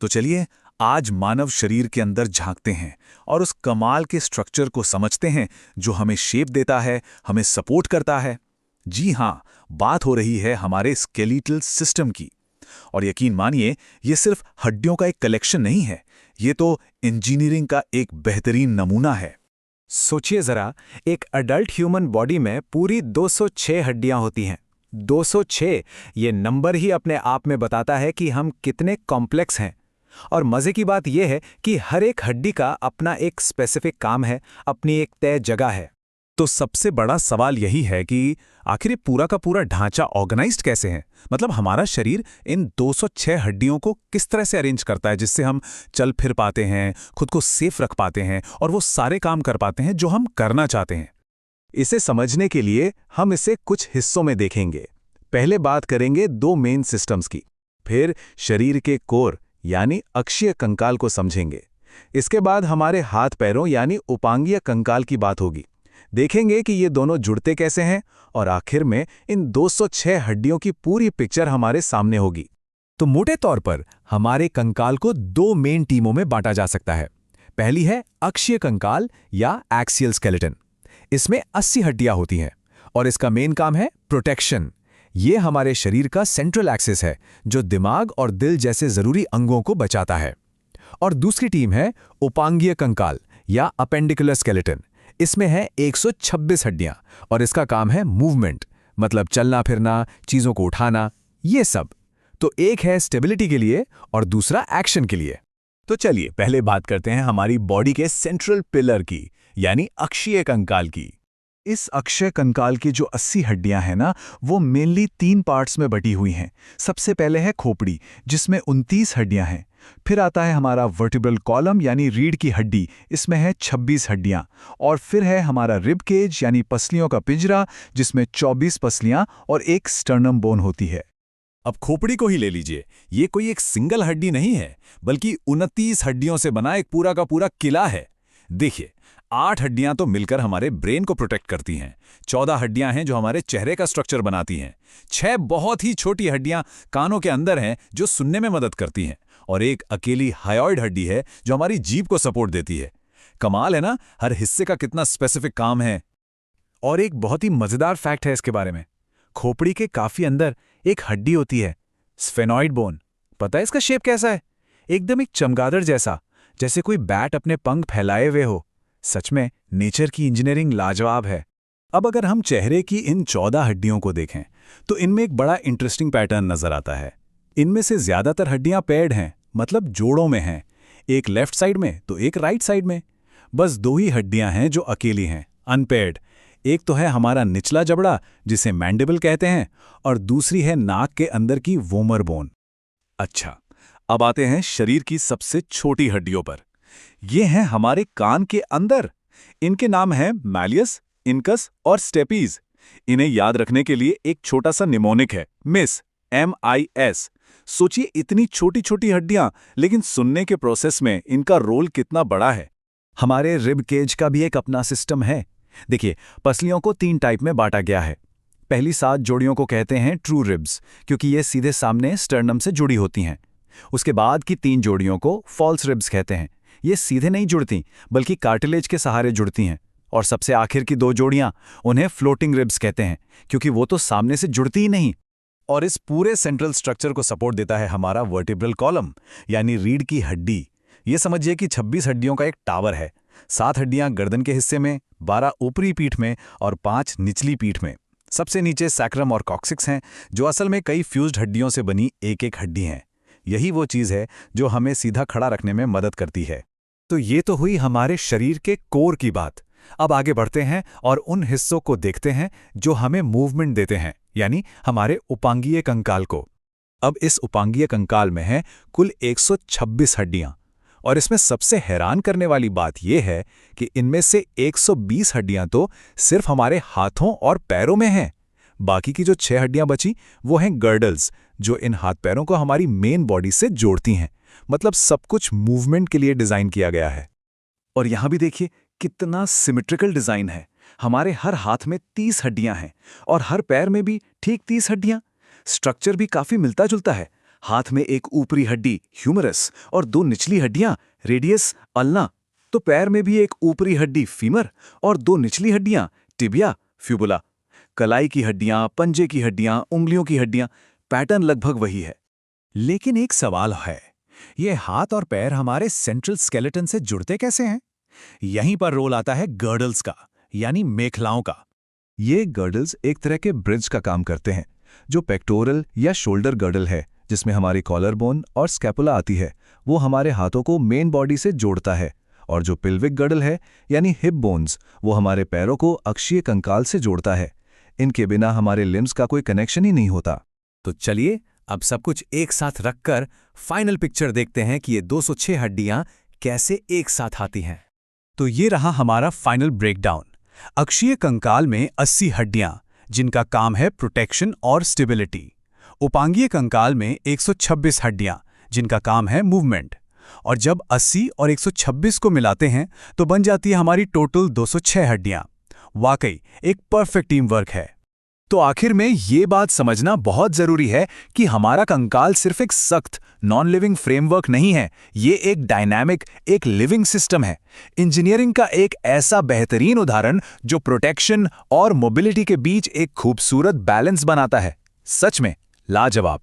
तो चलिए आज मानव शरीर के अंदर झांकते हैं और उस कमाल के स्ट्रक्चर को समझते हैं जो हमें शेप देता है, हमें सपोर्ट करता है। जी हाँ, बात हो रही है हमारे स्केलेटल सिस्टम की। और यकीन मानिए, ये सिर्फ हड्डियों का एक कलेक्शन नहीं है, ये तो इंजीनियरिंग का एक बेहतरीन नमूना है। सोचिए जरा, एक अडल्ट ह्यूमन बॉडी में पूरी 206 हड्डियां होती हैं। 206, ये नंबर ही अपने आप में बताता है कि हम कितने कॉम्प्लेक्स हैं। और मजे की बात यह है कि हर एक हड्डी का अपना एक स्पेसिफिक काम है, अपनी एक तय जगह है। तो सबसे बड़ा सवाल यही है कि आखिर ये पूरा का पूरा ढांचा ऑर्गेनाइज्ड कैसे है। मतलब हमारा शरीर इन 206 हड्डियों को किस तरह से अरेंज करता है जिससे हम चल फिर पाते हैं, खुद को सेफ रख पाते हैं और वो सारे काम कर पाते हैं जो हम करना चाहते हैं। इसे समझने के लिए हम इसे कुछ हिस्सों में देखेंगे। पहले बात करेंगे दो मेन सिस्टम्स की, फिर शरीर के कोर यानी अक्षीय कंकाल को समझेंगे। इसके बाद हमारे हाथ पैरों यानी उपांगीय कंकाल की बात होगी। देखेंगे कि ये दोनों जुड़ते कैसे हैं और आखिर में इन 206 हड्डियों की पूरी पिक्चर हमारे सामने होगी। तो मोटे तौर पर हमारे कंकाल को दो मेन टीमों में बांटा जा सकता है। पहली है अक्षीय कंकाल या एक्सियल स्केलेटन। इसमें 80 हड्डियां होती हैं और इसका मेन काम है प्रोटेक्शन। ये हमारे शरीर का सेंट्रल एक्सिस है जो दिमाग और दिल जैसे जरूरी अंगों को बचाता है। और दूसरी टीम है उपांगीय कंकाल या अपेंडिकुलर स्केलेटन। इसमें है 126 हड्डियां और इसका काम है मूवमेंट, मतलब चलना फिरना, चीजों को उठाना, ये सब। तो एक है स्टेबिलिटी के लिए और दूसरा एक्शन के लिए। तो चलिए पहले बात करते हैं हमारी बॉडी के सेंट्रल पिलर की, यानी अक्षीय कंकाल की। इस अक्षीय कंकाल की जो 80 हड्डियां हैं ना, वो मेनली 3 पार्ट्स में बटी हुई हैं। सबसे पहले है खोपड़ी, जिसमें 29 हड्डियां हैं। फिर आता है हमारा वर्टिब्रल कॉलम यानी रीढ़ की हड्डी, इसमें है 26 हड्डियां। और फिर है हमारा रिब केज यानी पसलियों का पिंजरा, जिसमें 24 पसलियां और एक स्टर्नम बोन होती है। अब खोपड़ी को ही ले लीजिए, ये कोई एक सिंगल हड्डी नहीं है, बल्कि 29 हड्डियों से बना एक पूरा का पूरा किला है। देखिए, 8 हड्डियां तो मिलकर हमारे ब्रेन को प्रोटेक्ट करती हैं, 14 हड्डियां हैं जो हमारे चेहरे का स्ट्रक्चर बनाती हैं, 6 बहुत ही छोटी हड्डियां कानों के अंदर हैं जो सुनने में मदद करती हैं, और एक अकेली हायोइड हड्डी है जो हमारी जीभ को सपोर्ट देती है। कमाल है ना, हर हिस्से का कितना स्पेसिफिक काम है। और एक बहुत ही मजेदार फैक्ट है इसके बारे में, खोपड़ी के काफी अंदर एक हड्डी होती है, स्फेनॉइड बोन। पता है इसका शेप कैसा है? एकदम एक चमगादड़ जैसा, जैसे कोई बैट अपने पंख फैलाए हुए हो। सच में नेचर की इंजीनियरिंग लाजवाब है। अब अगर हम चेहरे की इन 14 हड्डियों को देखें तो इनमें एक बड़ा इंटरेस्टिंग पैटर्न नजर आता है। इनमें से ज्यादातर हड्डियां पेयर्ड हैं, मतलब जोड़ों में हैं, एक लेफ्ट साइड में तो एक राइट साइड में। बस 2 ही हड्डियां हैं जो अकेली हैं, अनपेयर्ड। एक तो है हमारा निचला जबड़ा जिसे मैंडिबल कहते हैं, और दूसरी है नाक के अंदर की वोमर बोन। अच्छा, अब आते हैं शरीर की सबसे छोटी हड्डियों पर। ये हैं हमारे कान के अंदर। इनके नाम हैं मैलियस, इनकस और स्टेपीज। इन्हें याद रखने के लिए एक छोटा सा निमोनिक है, मिस, MIS। सोचिए, इतनी छोटी छोटी हड्डियां, लेकिन सुनने के प्रोसेस में इनका रोल कितना बड़ा है। हमारे रिब केज का भी एक अपना सिस्टम है। देखिए, पसलियों को 3 टाइप में बांटा गया है। पहली 7 जोड़ियों को कहते हैं ट्रू रिब्स, क्योंकि ये सीधे सामने स्टर्नम से जुड़ी होती हैं। उसके बाद की 3 जोड़ियों को फॉल्स रिब्स कहते हैं। ये सीधे नहीं जुड़ती, बल्कि कार्टिलेज के सहारे जुड़ती हैं। और सबसे आखिर की 2 जोड़ियां, उन्हें फ्लोटिंग रिब्स कहते हैं, क्योंकि वो तो सामने से जुड़ती ही नहीं। और इस पूरे सेंट्रल स्ट्रक्चर को सपोर्ट देता है हमारा वर्टिब्रल कॉलम, यानी रीढ़ की हड्डी। ये समझिए कि 26 हड्डियों का एक टावर है। 7 हड्डियां गर्दन के हिस्से में, 12 ऊपरी पीठ में और 5 निचली पीठ में। सबसे नीचे सैक्रम और कॉक्सिक्स हैं, जो असल में कई फ्यूज्ड हड्डियों से बनी एक हड्डी हैं। यही वो चीज़ है जो हमें सीधा खड़ा रखने में मदद करती है। तो ये तो हुई हमारे शरीर के कोर की बात। अब आगे बढ़ते हैं और उन हिस्सों को देखते हैं जो हमें मूवमेंट देते हैं, यानी हमारे उपांगीय कंकाल को। अब इस उपांगीय कंकाल में है कुल 126 हड्डियां, और इसमें सबसे हैरान करने वाली बात यह है कि इनमें से 120 हड्डियां तो सिर्फ हमारे हाथों और पैरों में हैं। बाकी की जो 6 हड्डियां बची वो हैं गर्डल्स, जो इन हाथ पैरों को हमारी मेन बॉडी से जोड़ती हैं। मतलब सब कुछ मूवमेंट के लिए डिजाइन किया गया है। और यहां भी देखिए कितना सिमेट्रिकल डिजाइन है। हमारे हर हाथ में 30 हड्डियां हैं और हर पैर में भी ठीक 30 हड्डियां। स्ट्रक्चर भी काफी मिलता जुलता है। हाथ में एक ऊपरी हड्डी ह्यूमरस और 2 निचली हड्डियां रेडियस, अल्ना। तो पैर में भी एक ऊपरी हड्डी फीमर और 2 निचली हड्डियां टिबिया, फ्यूबुला। कलाई की हड्डियां, पंजे की हड्डियां, उंगलियों की हड्डियां, पैटर्न लगभग वही है। लेकिन एक सवाल है, ये हाथ और पैर हमारे सेंट्रल स्केलेटन से जुड़ते कैसे हैं? यहीं पर रोल आता है गर्डल्स का, यानी मेखलाओं का। ये गर्डल्स एक तरह के ब्रिज का काम करते हैं। जो पेक्टोरल या शोल्डर गर्डल है, जिसमें हमारी कॉलर बोन और स्कैपुला आती है, वो हमारे हाथों को मेन बॉडी से जोड़ता है। और जो पिल्विक गर्डल है, यानी हिप बोन्स, वो हमारे पैरों को अक्षीय कंकाल से जोड़ता है। इनके बिना हमारे लिम्स का कोई कनेक्शन ही नहीं होता। तो चलिए अब सब कुछ एक साथ रखकर फाइनल पिक्चर देखते हैं कि ये 206 हड्डियां कैसे एक साथ आती हैं। तो ये रहा हमारा फाइनल ब्रेकडाउन। अक्षीय कंकाल में 80 हड्डियां, जिनका काम है प्रोटेक्शन और स्टेबिलिटी। उपांगीय कंकाल में 126 हड्डियां, जिनका काम है मूवमेंट। और जब 80 और 126 को मिलाते हैं तो बन जाती है हमारी टोटल 206 हड्डियां। वाकई एक परफेक्ट टीम वर्क है। तो आखिर में ये बात समझना बहुत जरूरी है कि हमारा कंकाल सिर्फ एक सख्त नॉन लिविंग फ्रेमवर्क नहीं है, ये एक डायनामिक, एक लिविंग सिस्टम है। इंजीनियरिंग का एक ऐसा बेहतरीन उदाहरण जो प्रोटेक्शन और मोबिलिटी के बीच एक खूबसूरत बैलेंस बनाता है। सच में लाजवाब।